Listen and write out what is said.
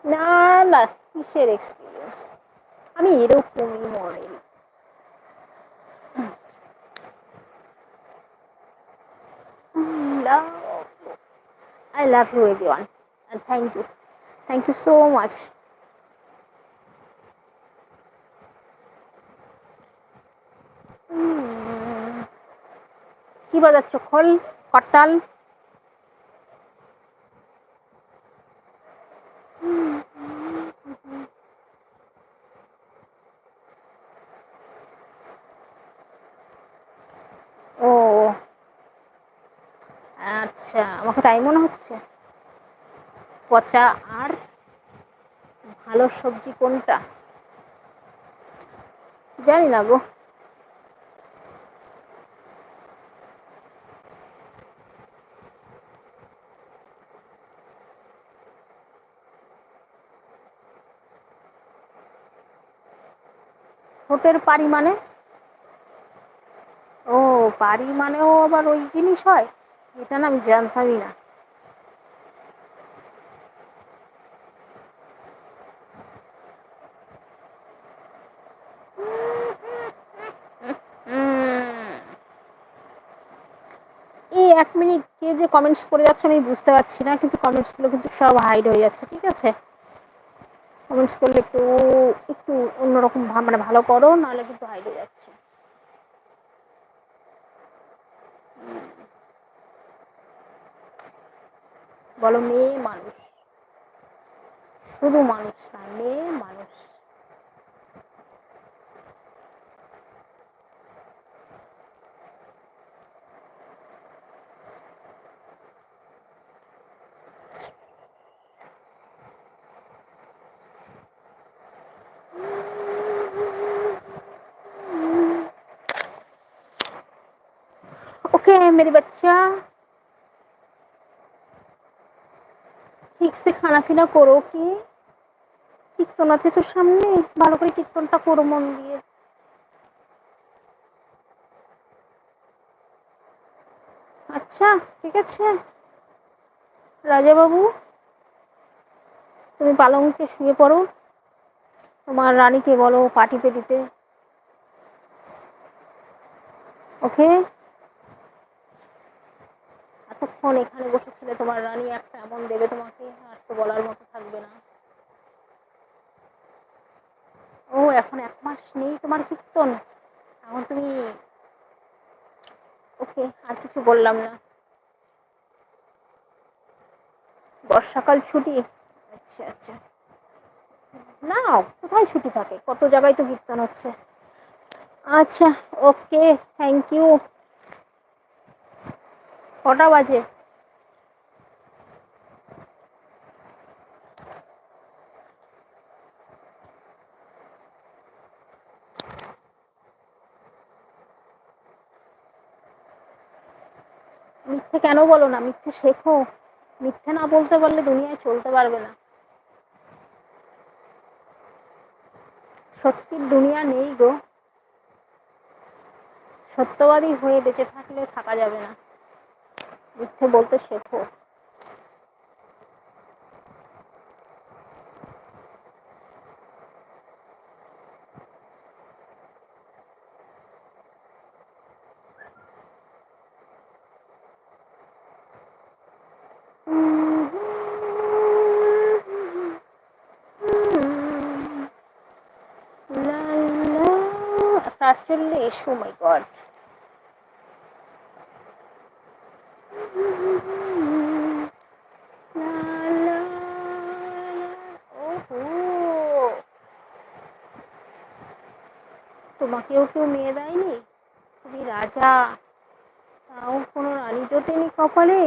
না, না, কিসের এক্সপিরিয়েন্স? আমি এরকমই model. Love, I love you everyone, and thank you so much. কি বাজাচ্ছ? খোল, করতাল? ও আচ্ছা, আমাকে তাই মনে হচ্ছে। পচা আর ভালো সবজি কোনটা জানি না গো। ঠোঁটের পারি মানে? ও, পারি মানেও আবার ওই জিনিস হয়? এটা না আমি জানতামই না। এই 1 মিনিট কে যে কমেন্টস করে যাচ্ছে আমি বুঝতে পারছি না, কিন্তু কমেন্টসগুলো কিন্তু সব হাইড হয়ে যাচ্ছে, ঠিক আছে? কমেন্টস করলে একটু একটু অন্যরকম মানে ভালো করো, নাহলে কিন্তু হাইড হয়ে যাচ্ছে। বলো মেয়ে মানুষ, শুধু মানুষ না, মেয়ে মানুষ। ओके मेरे बच्चा, ঠিক সে খানা পিনা করো। কি কীর্তন আছে তো সামনে, ভালো করে কীর্তনটা করো মন দিয়ে। আচ্ছা, ঠিক আছে। রাজা বাবু, তুমি পালঙ্কে শুয়ে পড়ো, তোমার রানীকে বলো পা টিপে দিতে। ওকে? এতক্ষণ এখানে বসেছিলে, তোমার রানী একটা এমন দেবে তোমাকে, আর তো বলার মতো থাকবে না। ও, এখন 1 মাস নেই তোমার কীর্তন? এখন তুমি, ওকে, আর কিছু বললাম না। বর্ষাকাল ছুটি? আচ্ছা আচ্ছা। না, কোথায় ছুটি থাকে, কত জায়গায় তো কীর্তন হচ্ছে। আচ্ছা, ওকে, থ্যাংক ইউ। কটা বাজে? মিথ্যে কেন বলো না? মিথ্যে শেখো। মিথ্যে না বলতে পারলে দুনিয়ায় চলতে পারবে না। সত্যির দুনিয়া নেই গো। সত্যবাদী হয়ে বেঁচে থাকলে থাকা যাবে না। মিথ্যে বলতে শেখো। লা, লা, 48, ও মাই গড। তোমাকেও কেউ মেয়ে দেয়নি? তুমি রাজা, তাও কোনো রানী জোটেনি কপালে?